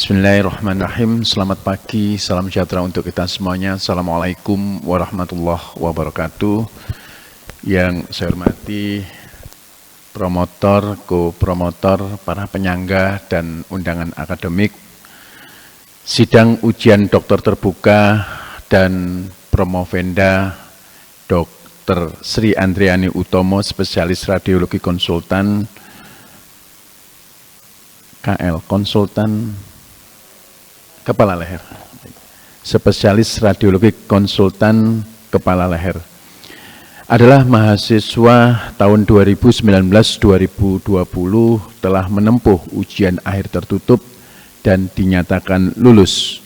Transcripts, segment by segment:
Bismillahirrahmanirrahim. Selamat pagi, salam sejahtera untuk kita semuanya. Assalamualaikum warahmatullahi wabarakatuh. Yang saya hormati promotor, co-promotor, para penyangga dan undangan akademik, sidang ujian dokter terbuka dan promovenda Dr. Sri Andriani Utomo, spesialis radiologi konsultan, KL, konsultan kepala leher, spesialis radiologi konsultan kepala leher, adalah mahasiswa tahun 2019-2020 telah menempuh ujian akhir tertutup dan dinyatakan lulus.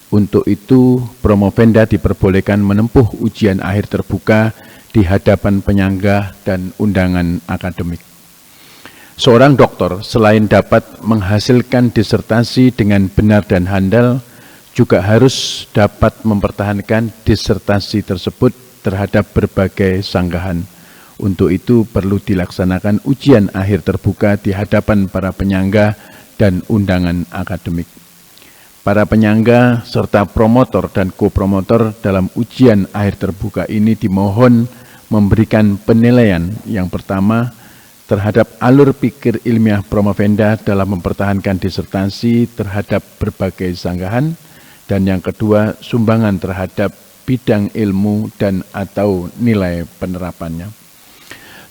Untuk itu, promovenda diperbolehkan menempuh ujian akhir terbuka di hadapan penyangga dan undangan akademik. Seorang dokter selain dapat menghasilkan disertasi dengan benar dan handal, juga harus dapat mempertahankan disertasi tersebut terhadap berbagai sanggahan. Untuk itu perlu dilaksanakan ujian akhir terbuka di hadapan para penyangga dan undangan akademik. Para penyangga serta promotor dan co-promotor dalam ujian akhir terbuka ini dimohon memberikan penilaian yang pertama terhadap alur pikir ilmiah promovenda dalam mempertahankan disertasi terhadap berbagai sanggahan, dan yang kedua, sumbangan terhadap bidang ilmu dan atau nilai penerapannya.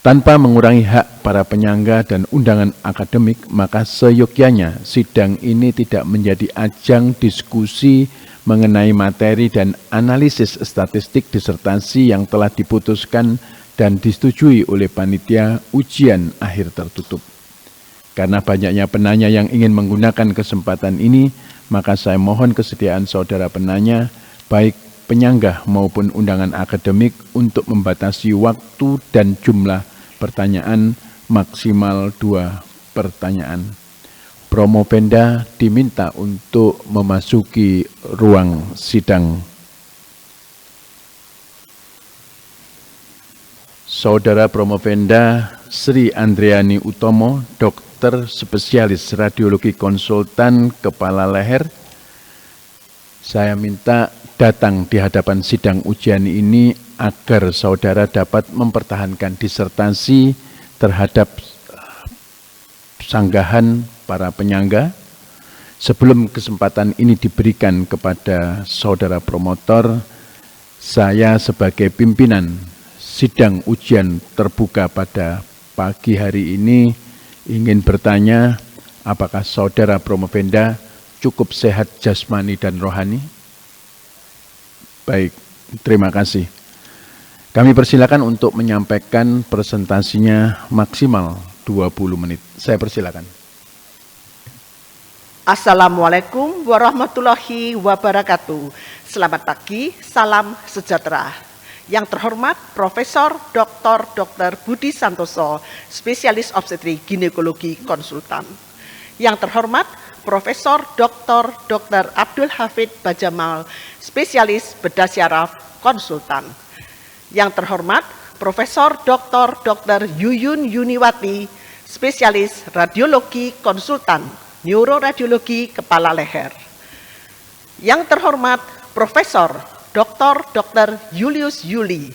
Tanpa mengurangi hak para penyangga dan undangan akademik, maka seyogyanya sidang ini tidak menjadi ajang diskusi mengenai materi dan analisis statistik disertasi yang telah diputuskan dan disetujui oleh panitia ujian akhir tertutup. Karena banyaknya penanya yang ingin menggunakan kesempatan ini, maka saya mohon kesediaan saudara penanya, baik penyangga maupun undangan akademik, untuk membatasi waktu dan jumlah pertanyaan maksimal 2 pertanyaan. Promovenda diminta untuk memasuki ruang sidang. Saudara promovenda Sri Andriani Utomo, dokter spesialis radiologi konsultan kepala leher, saya minta datang di hadapan sidang ujian ini agar saudara dapat mempertahankan disertasi terhadap sanggahan para penyangga. Sebelum kesempatan ini diberikan kepada saudara promotor, saya sebagai pimpinan sidang ujian terbuka pada pagi hari ini ingin bertanya, apakah saudara promovenda cukup sehat jasmani dan rohani? Baik, terima kasih. Kami persilakan untuk menyampaikan presentasinya maksimal 20 menit. Saya persilakan. Assalamualaikum warahmatullahi wabarakatuh. Selamat pagi, salam sejahtera. Yang terhormat Profesor Dr. Budi Santoso, spesialis obstetri ginekologi konsultan. Yang terhormat Profesor Dr. Abdul Hafid Bajamal, spesialis bedah syaraf konsultan. Yang terhormat Profesor Dr. Yuyun Yuniwati, spesialis radiologi konsultan, neuroradiologi kepala leher. Yang terhormat Profesor Dr. Julius Yuli,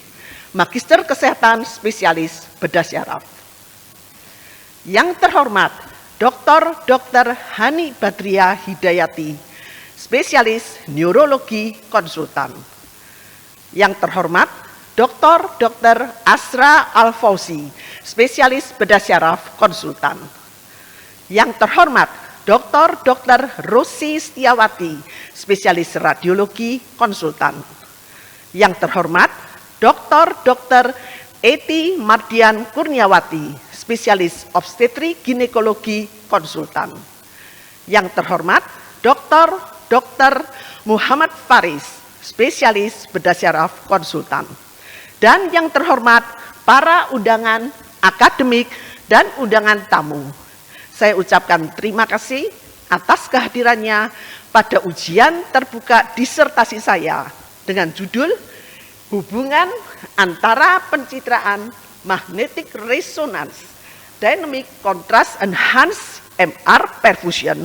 Magister Kesehatan Spesialis Bedah Syaraf. Yang terhormat Dr. Hani Badria Hidayati, Spesialis Neurologi Konsultan. Yang terhormat Dr. Asra Al-Fauzi, Spesialis Bedah Syaraf Konsultan. Yang terhormat Dr. Rosi Setiawati, spesialis radiologi konsultan. Yang terhormat Dr. Eti Mardian Kurniawati, spesialis obstetri ginekologi konsultan. Yang terhormat Dr. Muhammad Faris, spesialis bedah syaraf konsultan. Dan yang terhormat para undangan akademik dan undangan tamu. Saya ucapkan terima kasih atas kehadirannya pada ujian terbuka disertasi saya dengan judul Hubungan antara pencitraan magnetic resonance dynamic contrast enhanced MR perfusion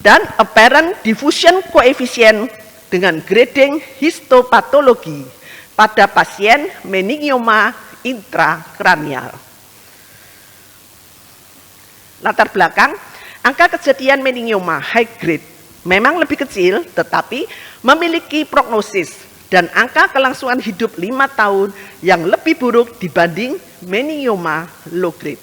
dan apparent diffusion coefficient dengan grading histopatologi pada pasien meningioma intrakranial. Latar belakang, angka kejadian meningioma high grade memang lebih kecil tetapi memiliki prognosis dan angka kelangsungan hidup 5 tahun yang lebih buruk dibanding meningioma low grade.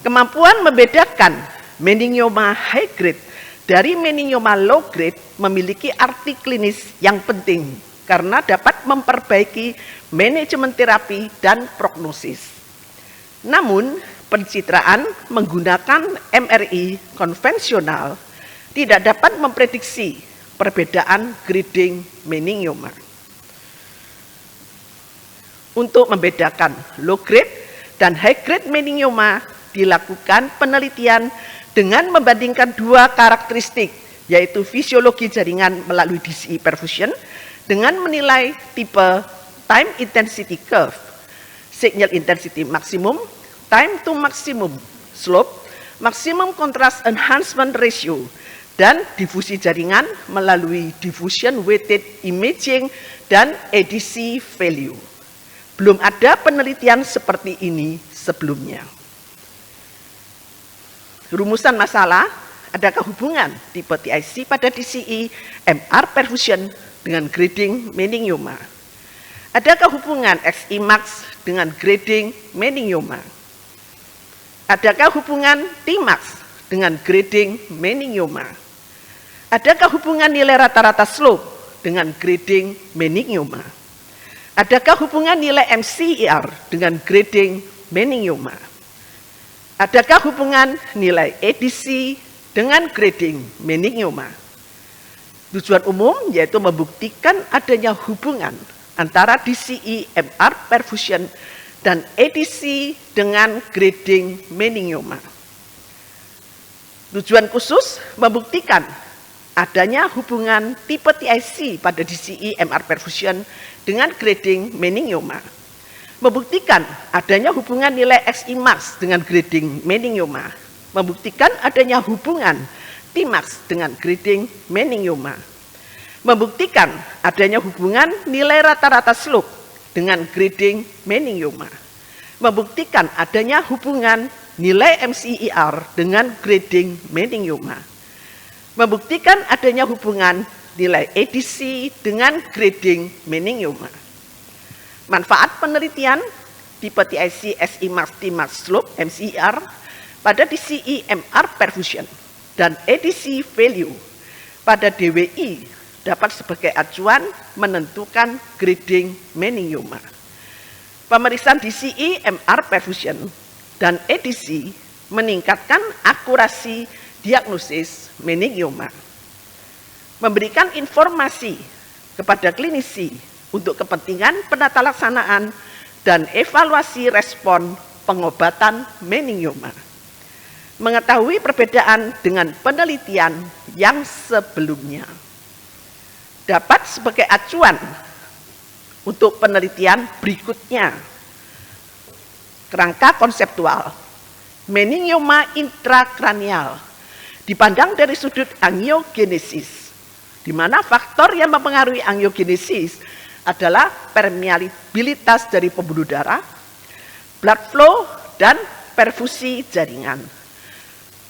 Kemampuan membedakan meningioma high grade dari meningioma low grade memiliki arti klinis yang penting karena dapat memperbaiki manajemen terapi dan prognosis. Namun, pencitraan menggunakan MRI konvensional tidak dapat memprediksi perbedaan grading meningioma. Untuk membedakan low grade dan high grade meningioma dilakukan penelitian dengan membandingkan dua karakteristik, yaitu fisiologi jaringan melalui DCE perfusion dengan menilai tipe time intensity curve, signal intensity maksimum, time to maximum slope, maximum contrast enhancement ratio, dan difusi jaringan melalui diffusion weighted imaging dan ADC value. Belum ada penelitian seperti ini sebelumnya. Rumusan masalah, adakah hubungan tipe TIC pada DCE MR perfusion dengan grading meningioma? Adakah hubungan XI max dengan grading meningioma? Adakah hubungan Tmax dengan grading meningioma? Adakah hubungan nilai rata-rata slope dengan grading meningioma? Adakah hubungan nilai MCER dengan grading meningioma? Adakah hubungan nilai ADC dengan grading meningioma? Tujuan umum yaitu membuktikan adanya hubungan antara DCE MR perfusion dan ADC dengan grading meningioma. Tujuan khusus membuktikan adanya hubungan tipe TIC pada DCE MR perfusion dengan grading meningioma. Membuktikan adanya hubungan nilai XI max dengan grading meningioma. Membuktikan adanya hubungan Tmax dengan grading meningioma. Membuktikan adanya hubungan nilai rata-rata slope dengan grading meningioma. Membuktikan adanya hubungan nilai MCER dengan grading meningioma. Membuktikan adanya hubungan nilai ADC dengan grading meningioma. Manfaat penelitian tipe TIC SI max Tmax slope MCER pada DCE MR perfusion dan ADC value pada DWI dapat sebagai acuan menentukan grading meningioma. Pemeriksaan DCE MR perfusion dan ADC meningkatkan akurasi diagnosis meningioma. Memberikan informasi kepada klinisi untuk kepentingan penata laksanaan dan evaluasi respon pengobatan meningioma. Mengetahui perbedaan dengan penelitian yang sebelumnya dapat sebagai acuan untuk penelitian berikutnya. Kerangka konseptual, meningioma intrakranial dipandang dari sudut angiogenesis, di mana faktor yang mempengaruhi angiogenesis adalah permeabilitas dari pembuluh darah, blood flow, dan perfusi jaringan.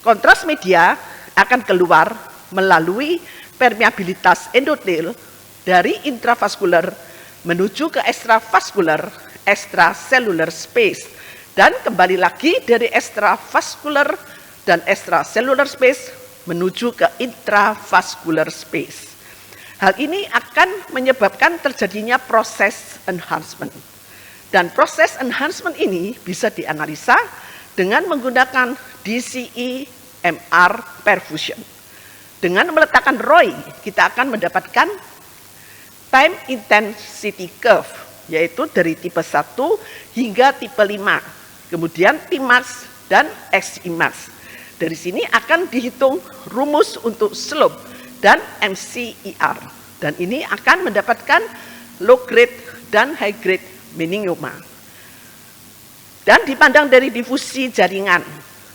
Kontras media akan keluar melalui permeabilitas endotel dari intravaskular menuju ke extravaskular, extracellular space, dan kembali lagi dari extravaskular dan extracellular space menuju ke intravaskular space. Hal ini akan menyebabkan terjadinya proses enhancement. Dan proses enhancement ini bisa dianalisa dengan menggunakan DCE MR perfusion. Dengan meletakkan ROI, kita akan mendapatkan time intensity curve, yaitu dari tipe 1 hingga tipe 5. Kemudian Tmax dan XI max. Dari sini akan dihitung rumus untuk slope dan MCER. Dan ini akan mendapatkan low grade dan high grade meningioma. Dan dipandang dari difusi jaringan,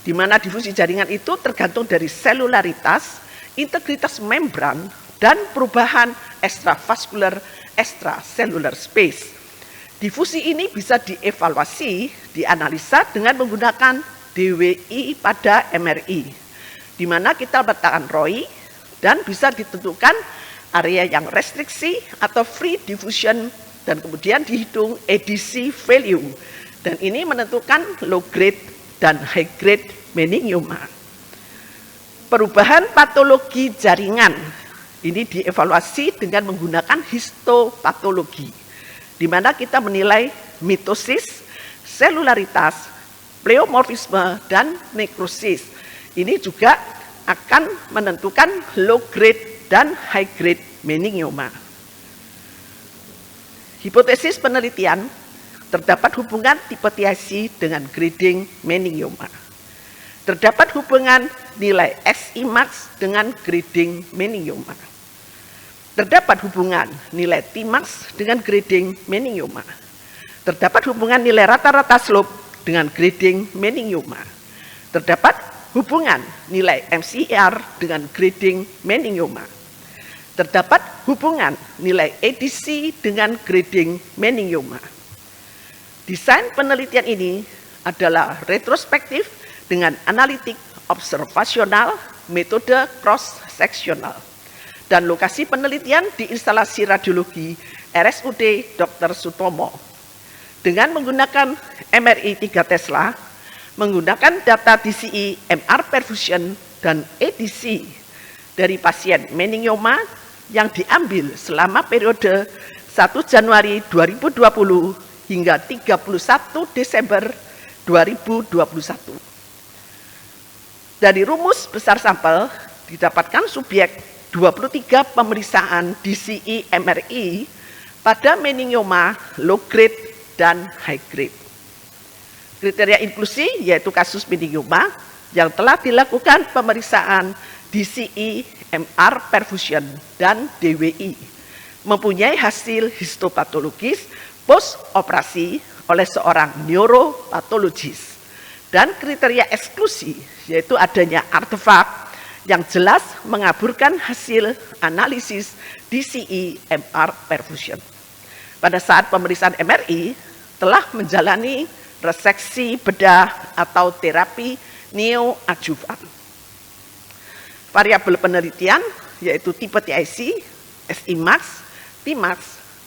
di mana difusi jaringan itu tergantung dari selularitas integritas membran, dan perubahan extravascular extracellular space. Difusi ini bisa dievaluasi, dianalisa dengan menggunakan DWI pada MRI, di mana kita letakkan ROI dan bisa ditentukan area yang restriksi atau free diffusion, dan kemudian dihitung ADC value, dan ini menentukan low grade dan high grade meningioma. Perubahan patologi jaringan ini dievaluasi dengan menggunakan histopatologi, di mana kita menilai mitosis, selularitas, pleomorfisme, dan nekrosis. Ini juga akan menentukan low grade dan high grade meningioma. Hipotesis penelitian, terdapat hubungan tipe TIC dengan grading meningioma. Terdapat hubungan nilai SImax dengan grading meningioma. Terdapat hubungan nilai Tmax dengan grading meningioma. Terdapat hubungan nilai rata-rata slope dengan grading meningioma. Terdapat hubungan nilai MCR dengan grading meningioma. Terdapat hubungan nilai ADC dengan grading meningioma. Desain penelitian ini adalah retrospektif dengan analitik observasional, metode cross-seksional, dan lokasi penelitian di instalasi radiologi RSUD Dr. Sutomo. Dengan menggunakan MRI 3 Tesla, menggunakan data DCI, MR perfusion, dan ADC dari pasien meningioma yang diambil selama periode 1 Januari 2020 hingga 31 Desember 2021. Dari rumus besar sampel didapatkan subjek 23 pemeriksaan DCI MRI pada meningioma low grade dan high grade. Kriteria inklusi yaitu kasus meningioma yang telah dilakukan pemeriksaan DCI MR perfusion dan DWI, mempunyai hasil histopatologis post operasi oleh seorang neuropatologis, dan kriteria eksklusi yaitu adanya artefak yang jelas mengaburkan hasil analisis DCI MR perfusion. Pada saat pemeriksaan MRI telah menjalani reseksi bedah atau terapi neoadjuvan. Variabel penelitian yaitu tipe TIC, SImax, Tmax,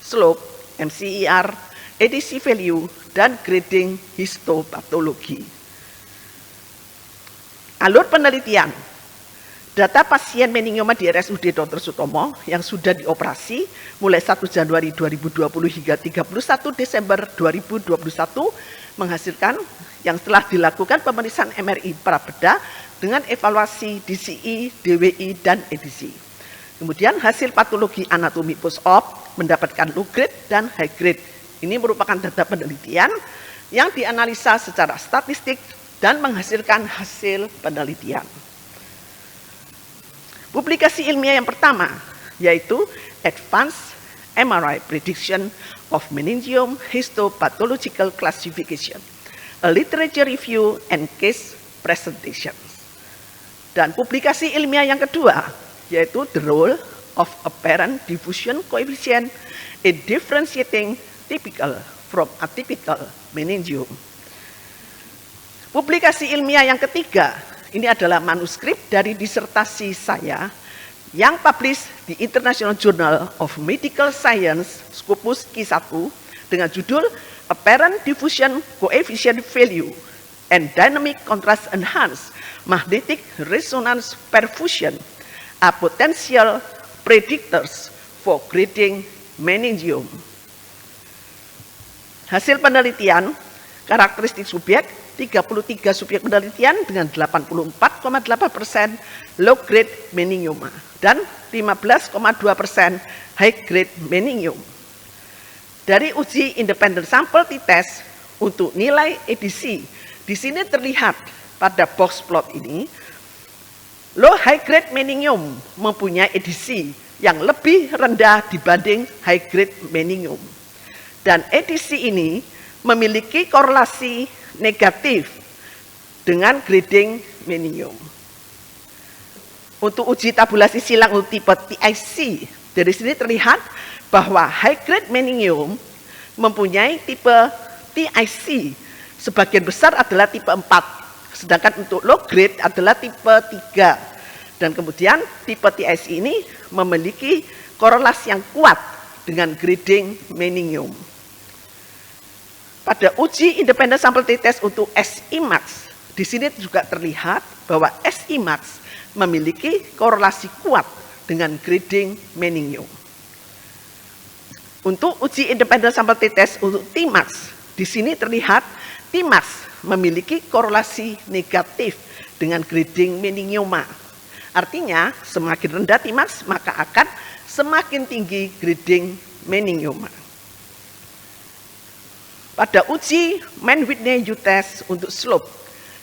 slope, MCER, ADC value, dan grading histopatologi. Alur penelitian. Data pasien meningioma di RSUD Dr. Sutomo yang sudah dioperasi mulai 1 Januari 2020 hingga 31 Desember 2021 menghasilkan yang telah dilakukan pemeriksaan MRI prabedah dengan evaluasi DCI, DWI, dan ADC. Kemudian hasil patologi anatomi post-op mendapatkan low grade dan high grade. Ini merupakan data penelitian yang dianalisa secara statistik dan menghasilkan hasil penelitian. Publikasi ilmiah yang pertama yaitu Advanced MRI Prediction of Meningioma Histopathological Classification, a Literature Review and Case Presentation. Dan publikasi ilmiah yang kedua yaitu The Role of Apparent Diffusion Coefficient in Differentiating Typical from Atypical Meningioma. Publikasi ilmiah yang ketiga ini adalah manuskrip dari disertasi saya yang publish di International Journal of Medical Science Scopus Q1 dengan judul Apparent Diffusion Coefficient Value and Dynamic Contrast Enhanced Magnetic Resonance Perfusion are potential predictors for grading meningioma. Hasil penelitian, karakteristik subjek, 33 subjek penelitian dengan 84,8% low grade meningioma dan 15,2% high grade meningioma. Dari uji independent sampel t-test untuk nilai ADC, di sini terlihat pada box plot ini, low high grade meningioma mempunyai ADC yang lebih rendah dibanding high grade meningioma. Dan ADC ini memiliki korelasi negatif dengan grading meningioma. Untuk uji tabulasi silang untuk tipe TIC, dari sini terlihat bahwa high grade meningium mempunyai tipe TIC sebagian besar adalah tipe 4, sedangkan untuk low grade adalah tipe 3. Dan kemudian tipe TIC ini memiliki korelasi yang kuat dengan grading meningium. Pada uji independent sample t-test untuk SIMAX, di sini juga terlihat bahwa SIMAX memiliki korelasi kuat dengan grading meningium. Untuk uji independent sample t-test untuk TIMAX, di sini terlihat TIMAX memiliki korelasi negatif dengan grading meningioma. Artinya, semakin rendah TIMAX maka akan semakin tinggi grading meningioma. Pada uji Mann-Whitney U-test untuk slope,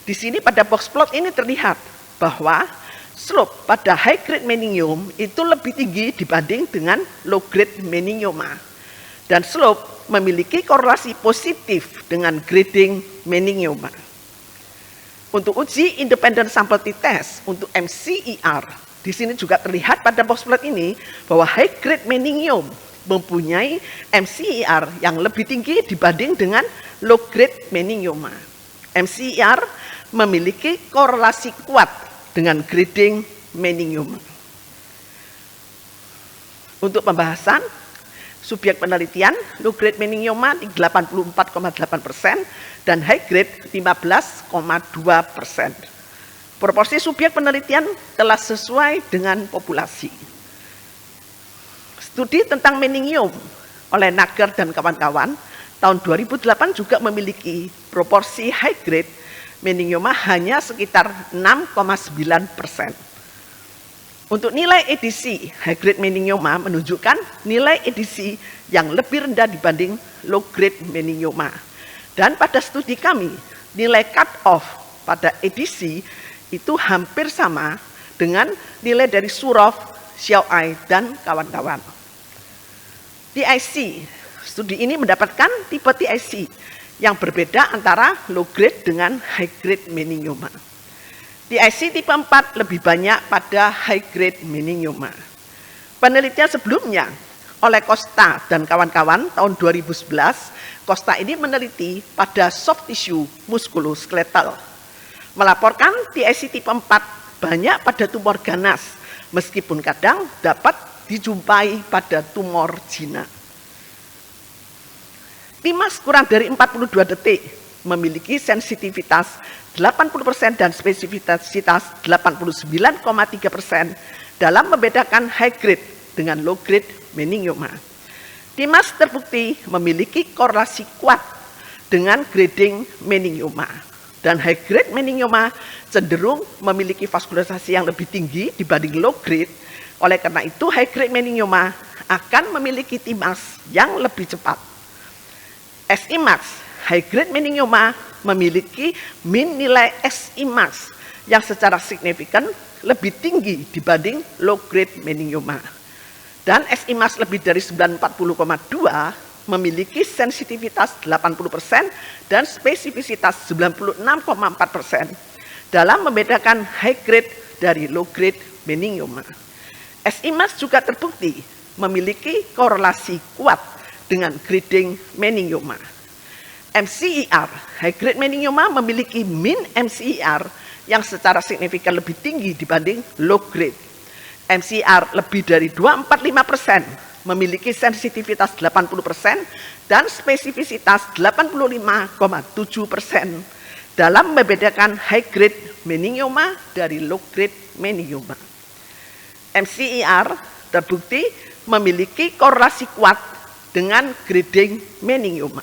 di sini pada box plot ini terlihat bahwa slope pada high grade meningium itu lebih tinggi dibanding dengan low grade meningioma. Dan slope memiliki korelasi positif dengan grading meningioma. Untuk uji independent sample t-test untuk MCER, di sini juga terlihat pada box plot ini bahwa high grade meningium mempunyai MCER yang lebih tinggi dibanding dengan low grade meningioma. MCER memiliki korelasi kuat dengan grading meningioma. Untuk pembahasan, subjek penelitian low grade meningioma 84,8% dan high grade 15,2%. Proporsi subjek penelitian telah sesuai dengan populasi. Studi tentang meningium oleh Nagar dan kawan-kawan tahun 2008 juga memiliki proporsi high grade meningioma hanya sekitar 6,9%. Untuk nilai EDC, high grade meningioma menunjukkan nilai EDC yang lebih rendah dibanding low grade meningioma. Dan pada studi kami, nilai cut-off pada EDC itu hampir sama dengan nilai dari Suroff, Xiaoai, dan kawan-kawan. TIC, studi ini mendapatkan tipe TIC yang berbeda antara low grade dengan high grade meningioma. TIC tipe 4 lebih banyak pada high grade meningioma. Penelitian sebelumnya oleh Costa dan kawan-kawan tahun 2011, Costa ini meneliti pada soft tissue muskuloskeletal, melaporkan TIC tipe 4 banyak pada tumor ganas, meskipun kadang dapat dijumpai pada tumor jinak. TIMAX kurang dari 42 detik, memiliki sensitivitas 80% dan spesifitas 89,3% dalam membedakan high grade dengan low grade meningioma. TIMAX terbukti memiliki korelasi kuat dengan grading meningioma. Dan high grade meningioma cenderung memiliki vaskularisasi yang lebih tinggi dibanding low grade. Oleh karena itu, high grade meningioma akan memiliki TIMAX yang lebih cepat. SIMAX, high grade meningioma memiliki min nilai SIMAX yang secara signifikan lebih tinggi dibanding low grade meningioma. Dan SIMAX lebih dari 940,2 memiliki sensitivitas 80% dan spesifisitas 96,4% dalam membedakan high grade dari low grade meningioma. SIMAX juga terbukti memiliki korelasi kuat dengan grading meningioma. MCER, high grade meningioma memiliki min MCER yang secara signifikan lebih tinggi dibanding low grade. MCER lebih dari 245%, memiliki sensitivitas 80% dan spesifisitas 85,7% dalam membedakan high grade meningioma dari low grade meningioma. MCER terbukti memiliki korelasi kuat dengan grading meningioma.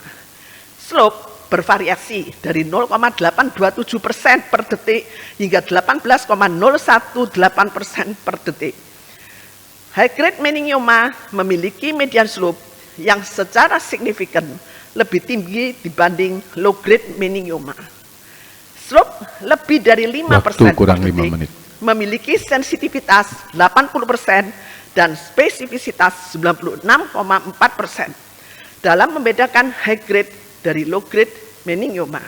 Slope bervariasi dari 0,827% per detik hingga 18,018% per detik. High grade meningioma memiliki median slope yang secara signifikan lebih tinggi dibanding low grade meningioma. Slope lebih dari 5% per detik memiliki sensitivitas 80% dan spesifisitas 96,4% dalam membedakan high grade dari low grade meningioma.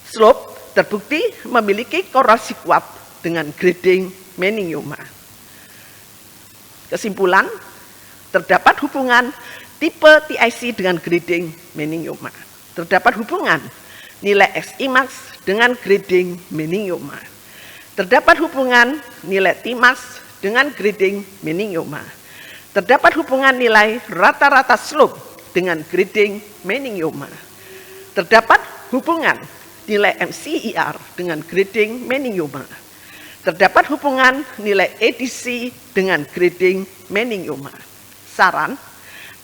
Slope terbukti memiliki korelasi kuat dengan grading meningioma. Kesimpulan, terdapat hubungan tipe TIC dengan grading meningioma. Terdapat hubungan nilai XI max dengan grading meningioma. Terdapat hubungan nilai Tmax dengan grading meningioma. Terdapat hubungan nilai rata-rata slope dengan grading meningioma. Terdapat hubungan nilai MCIR dengan grading meningioma. Terdapat hubungan nilai ADC dengan grading meningioma. Saran,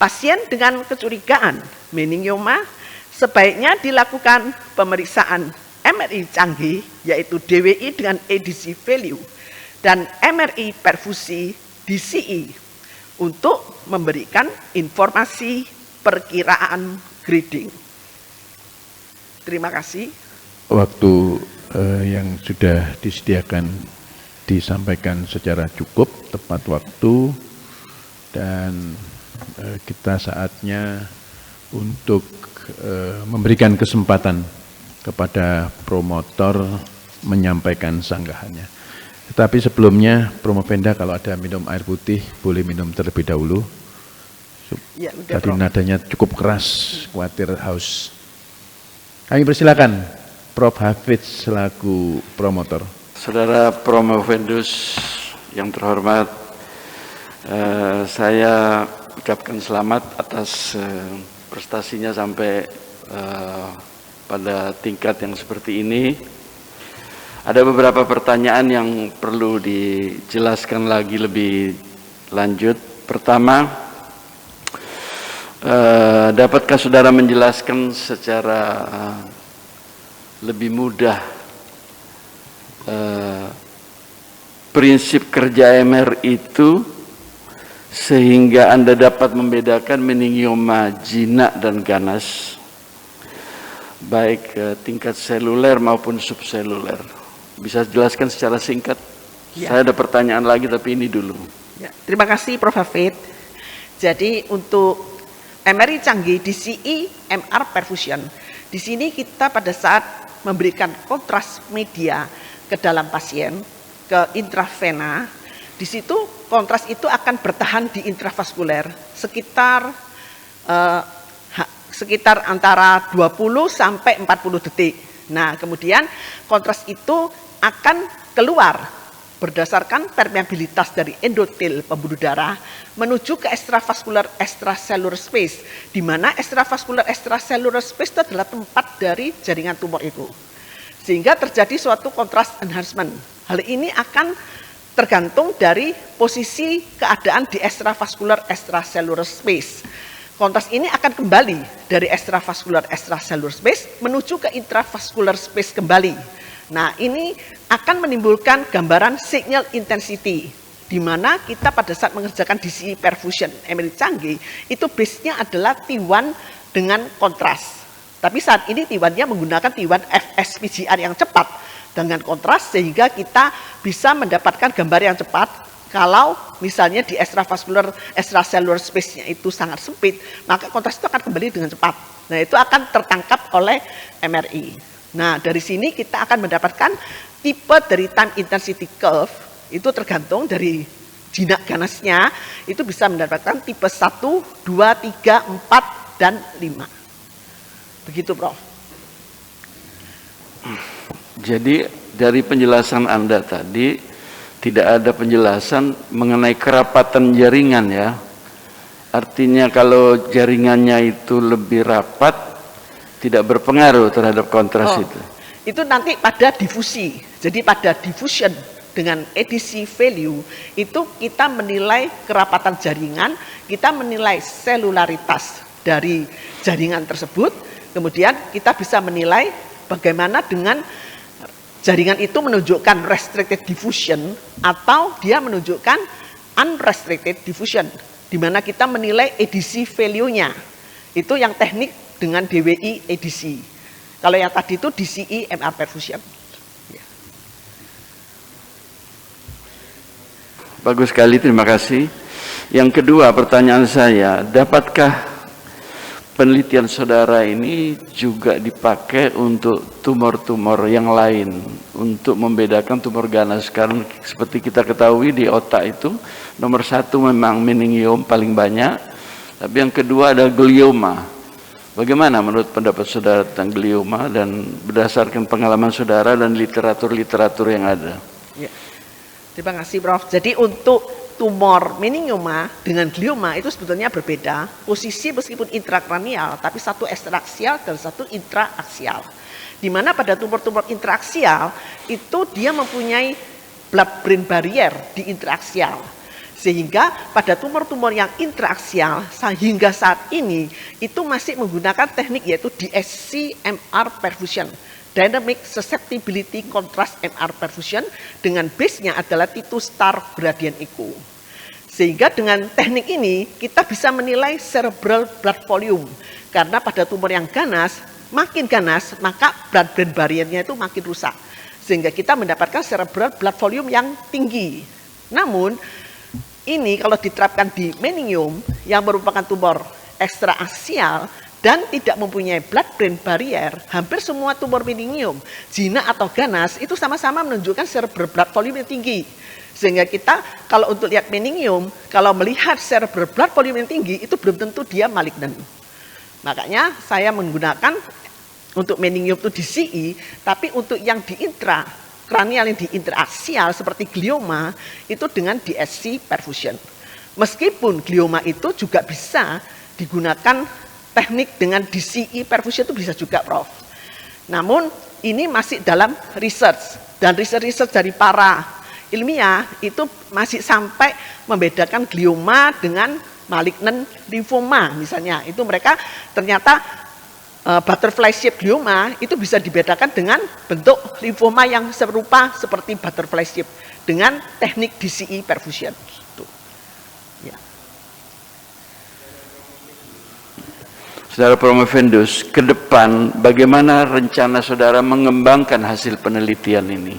pasien dengan kecurigaan meningioma sebaiknya dilakukan pemeriksaan MRI canggih, yaitu DWI dengan ADC value, dan MRI perfusi DCI untuk memberikan informasi perkiraan grading. Terima kasih. Waktu yang sudah disediakan disampaikan secara cukup, tepat waktu, dan kita saatnya untuk memberikan kesempatan kepada promotor menyampaikan sanggahannya. Tetapi sebelumnya, Promovenda kalau ada minum air putih, boleh minum terlebih dahulu. Ya, tadi nadanya cukup keras, khawatir haus. Kami persilakan Prof. Hafidz selaku promotor. Saudara Promovendus yang terhormat, saya ucapkan selamat atas prestasinya sampai pada tingkat yang seperti ini. Ada beberapa pertanyaan yang perlu dijelaskan lagi lebih lanjut. Pertama, dapatkah saudara menjelaskan secara lebih mudah prinsip kerja MR itu sehingga Anda dapat membedakan meningioma jinak dan ganas, baik tingkat seluler maupun subseluler? Bisa jelaskan secara singkat? Ya. Saya ada pertanyaan lagi, tapi ini dulu. Ya, terima kasih Prof. Hafidz. Jadi untuk MRI canggih DCI MR perfusion, di sini kita pada saat memberikan kontras media ke dalam pasien, ke intravena, di situ kontras itu akan bertahan di intravaskuler sekitar antara 20 sampai 40 detik. Nah, kemudian kontras itu akan keluar berdasarkan permeabilitas dari endotel pembuluh darah menuju ke extravascular extracellular space, di mana extravascular extracellular space itu adalah tempat dari jaringan tumor itu. Sehingga terjadi suatu kontras enhancement. Hal ini akan tergantung dari posisi keadaan di extravascular extracellular space. Kontras ini akan kembali dari extravascular extracellular space menuju ke intravascular space kembali. Nah, ini akan menimbulkan gambaran signal intensity, di mana kita pada saat mengerjakan DCI perfusion MRI canggih, itu base-nya adalah T1 dengan kontras. Tapi saat ini T1-nya menggunakan T1 FSPGR yang cepat dengan kontras, sehingga kita bisa mendapatkan gambar yang cepat. Kalau misalnya di extravascular extracellular space-nya itu sangat sempit, maka kontras itu akan kembali dengan cepat. Nah, itu akan tertangkap oleh MRI. Nah, dari sini kita akan mendapatkan tipe dari time intensity curve, itu tergantung dari jinak ganasnya, itu bisa mendapatkan tipe 1, 2, 3, 4, dan 5. Begitu, Prof. Jadi dari penjelasan Anda tadi, tidak ada penjelasan mengenai kerapatan jaringan ya. Artinya kalau jaringannya itu lebih rapat, tidak berpengaruh terhadap kontras itu. Itu nanti pada difusi. Jadi pada diffusion dengan ADC value itu kita menilai kerapatan jaringan, kita menilai selularitas dari jaringan tersebut, kemudian kita bisa menilai bagaimana dengan jaringan itu menunjukkan restricted diffusion atau dia menunjukkan unrestricted diffusion, di mana kita menilai ADC value-nya. Itu yang teknik dengan DWI ADC. Kalau yang tadi itu DCI MR perfusion. Ya. Bagus sekali, terima kasih. Yang kedua, pertanyaan saya, dapatkah penelitian saudara ini juga dipakai untuk tumor-tumor yang lain, untuk membedakan tumor ganas. Karena seperti kita ketahui di otak itu, nomor 1 memang meningiom paling banyak, tapi yang kedua ada glioma. Bagaimana menurut pendapat saudara tentang glioma dan berdasarkan pengalaman saudara dan literatur-literatur yang ada? Ya. Terima kasih Prof. Jadi untuk tumor meningioma dengan glioma itu sebetulnya berbeda. Posisi meskipun intrakranial, tapi satu ekstraksial dan satu intraaksial. Di mana pada tumor-tumor intraaksial itu dia mempunyai blood-brain barrier di intraaksial. Sehingga pada tumor-tumor yang intraaksial hingga saat ini itu masih menggunakan teknik yaitu DSC MR perfusion. Dynamic Susceptibility Contrast MR Perfusion dengan base-nya adalah Titus Star Gradient Echo. Sehingga dengan teknik ini kita bisa menilai cerebral blood volume. Karena pada tumor yang ganas, makin ganas maka blood-brain barrier-nya itu makin rusak. Sehingga kita mendapatkan cerebral blood volume yang tinggi. Namun ini kalau diterapkan di meningiom yang merupakan tumor ekstraaksial dan tidak mempunyai blood-brain barrier, hampir semua tumor meningiom, jinak atau ganas itu sama-sama menunjukkan cerebral blood volume yang tinggi. Sehingga kita kalau untuk lihat meningiom, kalau melihat cerebral blood volume yang tinggi itu belum tentu dia malignan. Makanya saya menggunakan untuk meningiom itu DCI, tapi untuk yang di intrakranial yang di intraaksial seperti glioma itu dengan DSC perfusion. Meskipun glioma itu juga bisa digunakan teknik dengan DCI perfusion itu bisa juga Prof. Namun ini masih dalam research dan research dari para ilmiah itu masih sampai membedakan glioma dengan malignant lymphoma misalnya. Itu mereka ternyata butterfly shape glioma itu bisa dibedakan dengan bentuk limfoma yang serupa seperti butterfly shape dengan teknik DCI perfusion. Gitu. Ya. Saudara Promovendus, ke depan bagaimana rencana saudara mengembangkan hasil penelitian ini?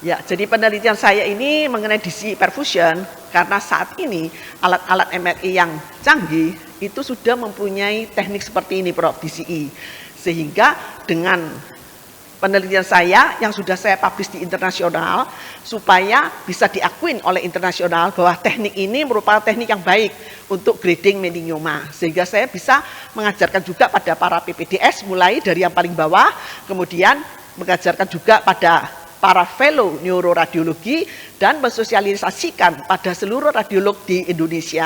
Ya, jadi penelitian saya ini mengenai DCI perfusion karena saat ini alat-alat MRI yang canggih itu sudah mempunyai teknik seperti ini Prof, DCI. Sehingga dengan penelitian saya yang sudah saya publish di internasional supaya bisa diakuin oleh internasional bahwa teknik ini merupakan teknik yang baik untuk grading meningioma. Sehingga saya bisa mengajarkan juga pada para PPDS mulai dari yang paling bawah, kemudian mengajarkan juga pada para fellow neuroradiologi dan mensosialisasikan pada seluruh radiolog di Indonesia